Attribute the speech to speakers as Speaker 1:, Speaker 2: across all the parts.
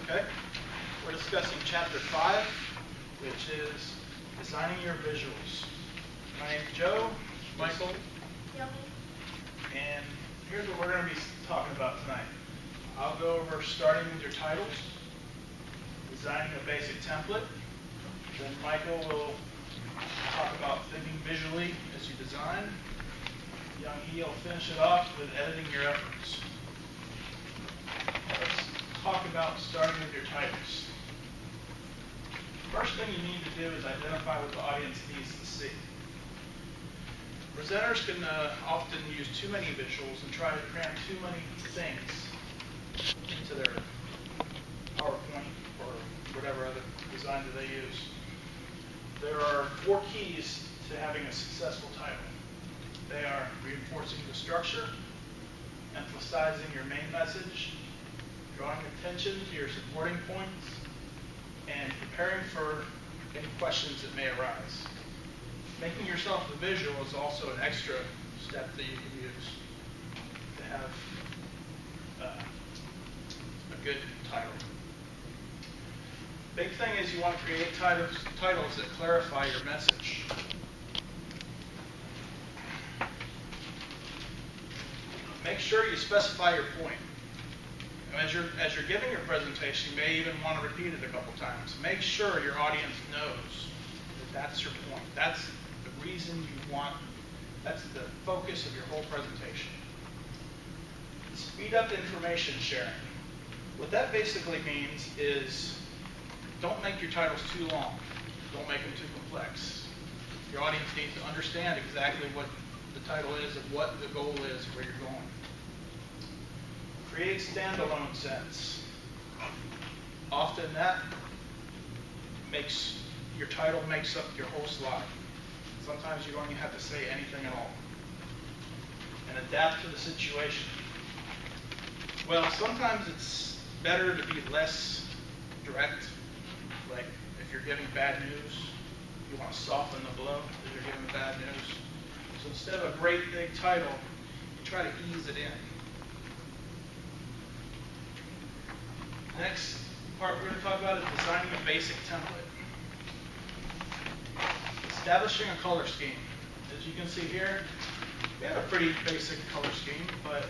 Speaker 1: Okay? We're discussing Chapter 5, which is designing your visuals. My name's Joe, Michael, and here's what we're going to be talking about tonight. I'll go over starting with your titles, designing a basic template, then Michael will talk about thinking visually as you design. Young He will finish it off with editing your efforts. Let's talk about starting with your titles. First thing you need to do is identify what the audience needs to see. Presenters can often use too many visuals and try to cram too many things into their PowerPoint or whatever other design that they use. There are 4 keys to having a successful title. They are reinforcing the structure, emphasizing your main message, drawing attention to your supporting points, and preparing for any questions that may arise. Making yourself the visual is also an extra step that you can use to have a good title. Big thing is you want to create titles that clarify your message. Make sure you specify your point. As you're giving your presentation, you may even want to repeat it a couple times. Make sure your audience knows that that's your point. That's the reason you want, that's the focus of your whole presentation. Speed up information sharing. What that basically means is don't make your titles too long. Don't make them too complex. Your audience needs to understand exactly what the title is and what the goal is, where you're going. Create standalone sense. Often that makes your title makes up your whole slide. Sometimes you don't even have to say anything at all. And adapt to the situation. Well, sometimes it's better to be less direct. Like if you're giving bad news, you want to soften the blow if you're giving bad news. So instead of a great big title, you try to ease it in. Next part we're going to talk about is designing a basic template. Establishing a color scheme. As you can see here, we have a pretty basic color scheme, but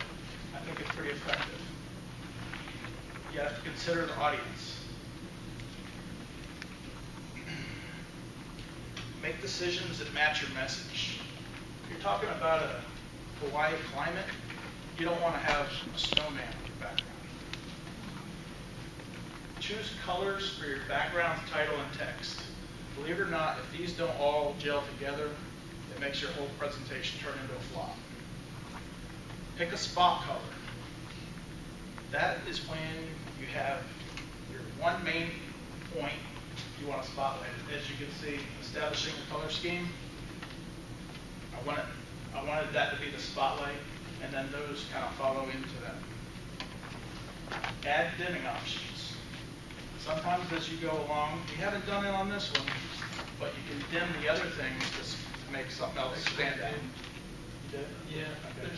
Speaker 1: I think it's pretty effective. You have to consider the audience. Make decisions that match your message. If you're talking about a Hawaii climate, you don't want to have a snowman in your background. Choose colors for your background, title, and text. Believe it or not, if these don't all gel together, it makes your whole presentation turn into a flop. Pick a spot color. That is when you have your one main point you want to spotlight. As you can see, establishing a color scheme, I wanted that to be the spotlight, and then those kind of follow into that. Add dimming options. Sometimes as you go along, we haven't done it on this one, but you can dim the other things to make something else stand out. You did?
Speaker 2: Yeah,
Speaker 1: okay.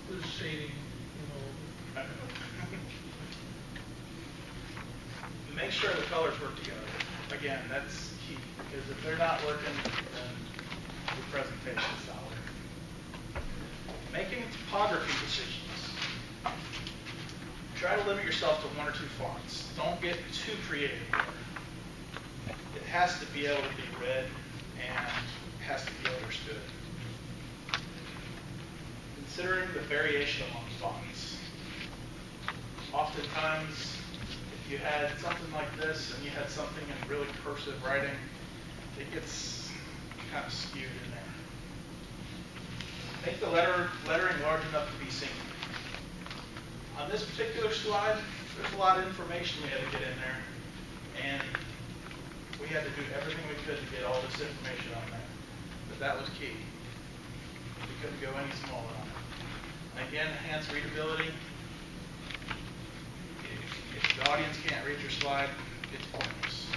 Speaker 2: There's shading, you know.
Speaker 1: Make sure the colors work together. Again, that's key, because if they're not working, then your presentation's not working. Making typography decisions. Try to limit yourself to 1 or 2 fonts. Don't get too creative. It has to be able to be read and has to be understood. Considering the variation among fonts. Oftentimes, if you had something like this and you had something in really cursive writing, it gets kind of skewed in there. Make the lettering large enough to be seen. On this particular slide, there's a lot of information we had to get in there, and we had to do everything we could to get all this information on there. But that was key. We couldn't go any smaller on it. And again, enhanced readability. If the audience can't read your slide, it's pointless.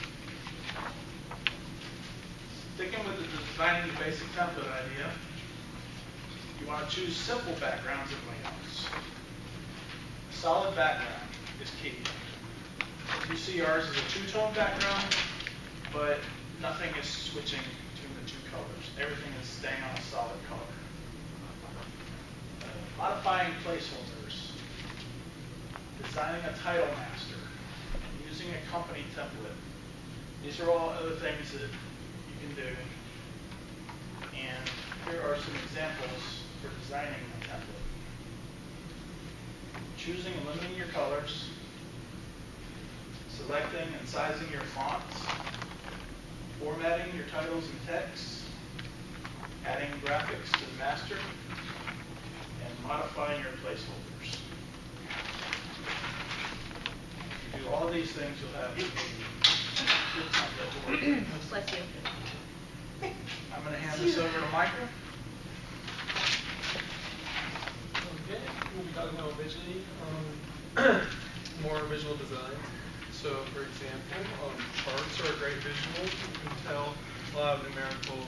Speaker 1: Sticking with the designing the basic template idea, you want to choose simple backgrounds and layouts. Solid background is key. you see ours is a two-tone background, but nothing is switching between the two colors. Everything is staying on a solid color. Modifying placeholders, designing a title master, using a company template. These are all other things that you can do. And here are some examples for designing a template. Choosing and limiting your colors, selecting and sizing your fonts, formatting your titles and text, adding graphics to the master, and modifying your placeholders. If you do all these things, you'll have a good template to work with.
Speaker 3: Bless you.
Speaker 1: I'm going to hand this over to Michael.
Speaker 2: Okay, we'll be talking about visually, more visual design. So, for example, charts are a great visual. You can tell a lot of numerical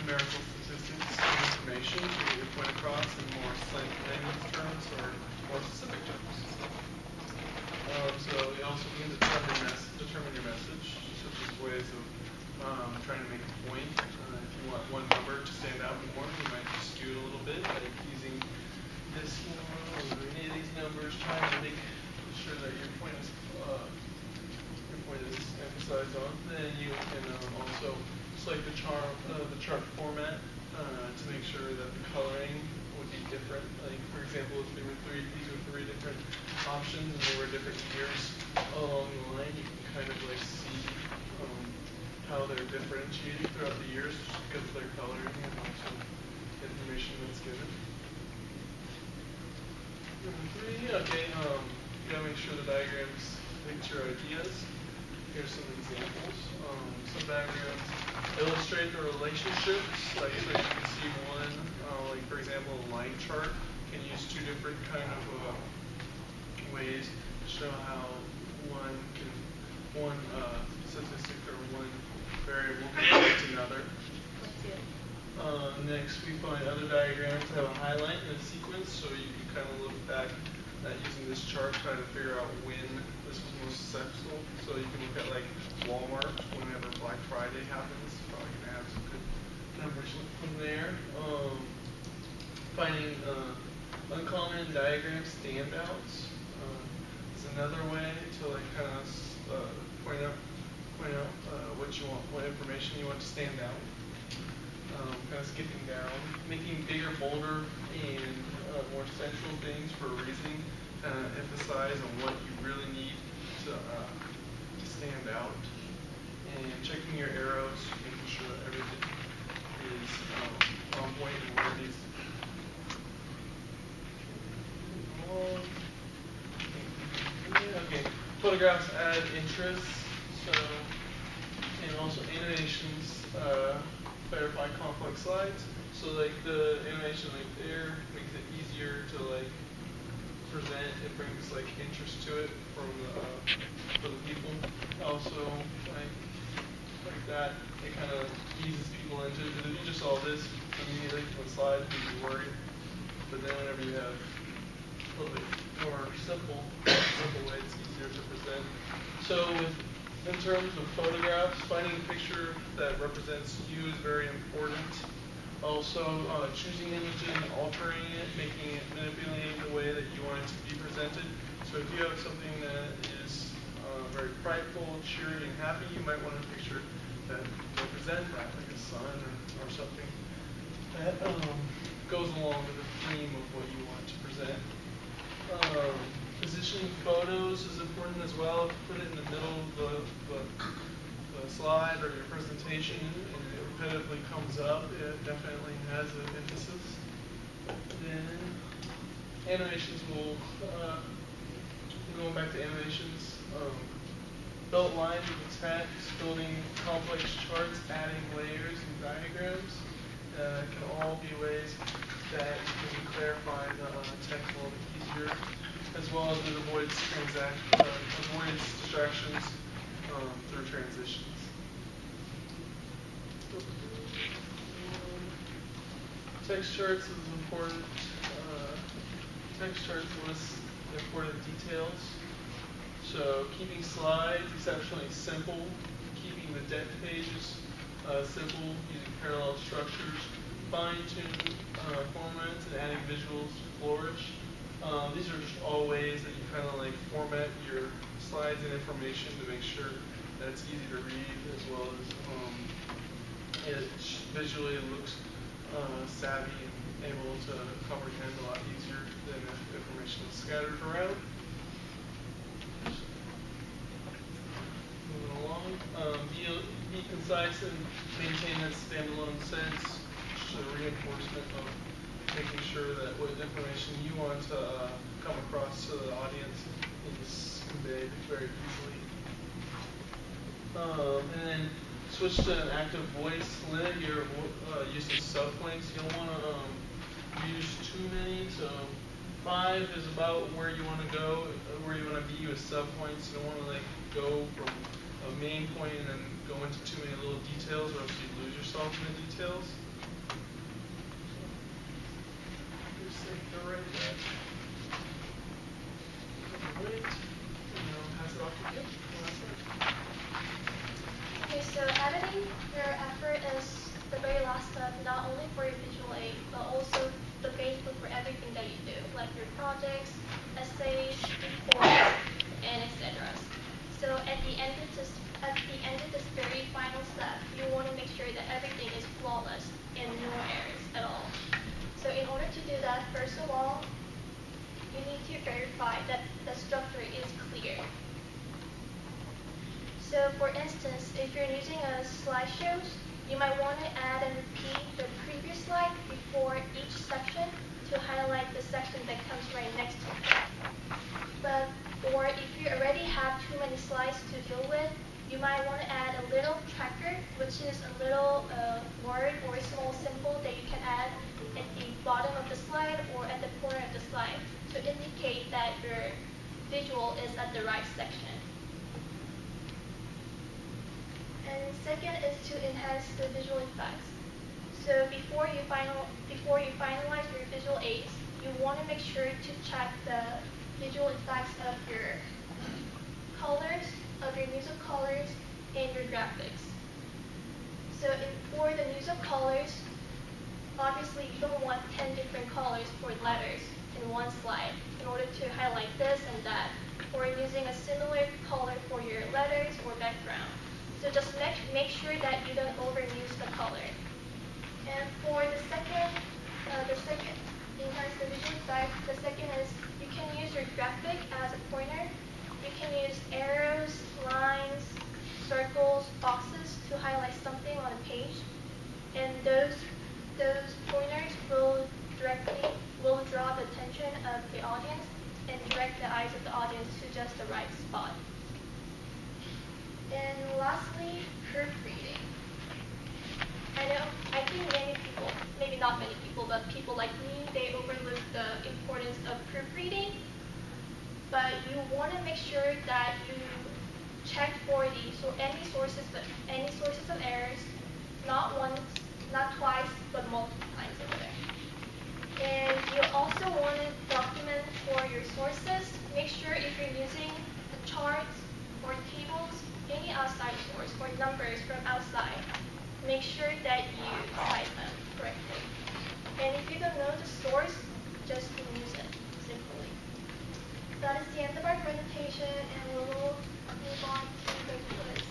Speaker 2: statistics and information to get your point across in more slang terms or more specific terms. So you also can determine your message, such as ways of trying to make a point. If you want one number to stand out more, you might just skew it a little bit, like using this one or any of these numbers, trying to make sure that your point is emphasized on. Then you can also select the chart format to make sure that the coloring would be different. Like for example, if there were these were three different options and there were different years along the line, you can kind of like see how they're differentiated throughout the years because of their coloring and also the information that's given. Number 3, okay, you gotta make sure the diagrams depict your ideas. Here's some examples. Some diagrams illustrate the relationships. Like so you can see one, like for example, a line chart can use two different kind of ways to show how one statistic or one variable can affect another. Next, we find other diagrams that have a highlight and a sequence, so you can kind of look back at using this chart, trying to figure out when this was most successful. So you can look at like Walmart whenever Black Friday happens. Probably gonna have some good numbers from there. Finding uncommon diagram standouts is another way to like kind of point out what information you want to stand out. Kind of skipping down, making bigger, bolder, and more central things for a reason. Emphasize on what you really need to stand out, and checking your arrows, making sure that everything is on point and where it needs to be. Okay, photographs add interest, so and also animations clarify complex slides. So like the animation like there makes it easier to like present. It brings like interest to it from for the people. Also like that, it kind of eases people into it. If you just saw this immediately from the slide, you'd be worried. But then whenever you have a little bit more simple way, it's easier to present. So in terms of photographs, finding a picture that represents you is very important. Also, choosing an image and altering it, manipulating the way that you want it to be presented. So if you have something that is very frightful, cheery, and happy, you might want a picture that represents that, like a sun or something that goes along with the theme of what you want to present. Positioning photos is important as well. If you put it in the middle of the slide or your presentation and it repetitively comes up, it definitely has an emphasis. Then animations will, going back to animations, built lines with text, building complex charts, adding layers and diagrams can all be ways that you can clarify the text a little bit easier, as well as it avoids distractions through transitions. Text charts is important. Text charts list important details So keeping slides exceptionally simple, keeping the deck pages simple, using parallel structures, fine-tune formats, and adding visuals to flourish. These are just all ways that you kind of like format your slides and information to make sure that it's easy to read, as well as it visually looks savvy and able to comprehend a lot easier than if information is scattered around. Moving along, be concise and maintain that standalone sense, just a reinforcement of making sure that what information you want to come across to the audience is conveyed very easily. And then switch to an active voice. Limit your use of subpoints. You don't want to use too many. So 5 is about where you want to go, where you want to be with subpoints. You don't want to like go from a main point and then go into too many little details, or else you lose yourself in the details. Just like the right there. Wait. Pass it off to you.
Speaker 3: Okay, so editing your effort is the very last step, not only for your visual aid, but also the basis for everything that you do, like your projects, essays, reports, and etc. So at the end of this very final step, you want to make sure that everything is flawless and no errors at all. So in order to do that, first of all, you need to verify that the structure is clear. So for instance, if you're using a slideshows, you might want to add and repeat the previous slide before each section to highlight the section that comes right next to it. Or if you already have too many slides to deal with, you might want to add a little tracker, which is a little word or a small symbol that you can add at the bottom of the slide or at the corner of the slide to indicate that your visual is at the right section. And second is to enhance the visual effects. So before you finalize your visual aids, you want to make sure to check the visual effects of your colors, of your use of colors, and your graphics. So for the use of colors, obviously you don't want 10 different colors for letters in one slide in order to highlight this and that, or using a similar color for your letters or background. So just make sure that you don't overuse the color. And for the second enhance the visual effect, the second is you can use your graphic as a pointer. You can use arrows, lines, circles, boxes to highlight something on a page. And those pointers will draw the attention of the audience and direct the eyes of the audience to just the right spot. And lastly, proofreading. I think many people, maybe not many people, but people like me, they overlook the importance of proofreading. But you want to make sure that you check for any sources of errors, not once, not twice, but multiple times over there. And you also want to document for your sources. Make sure if you're using the charts or tables, any outside source or numbers from outside, make sure that you cite them correctly. And if you don't know the source, just use it simply. That is the end of our presentation, and we will move on to the quiz.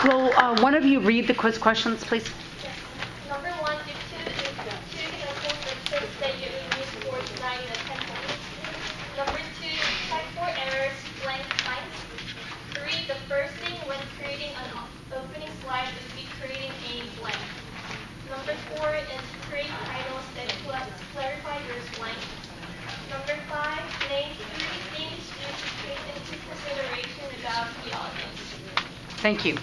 Speaker 4: Will one of you read the quiz questions, please?
Speaker 3: Yes. Number 1, do two examples of tips that you use for designing a 10 points. Number 2, check for errors, blank blanks. 3, the first thing when creating an opening slide would be creating a blank. Number 4 is create titles that clarify your blank. Number 5, name 3 things you should take into consideration about the audience.
Speaker 4: Thank you.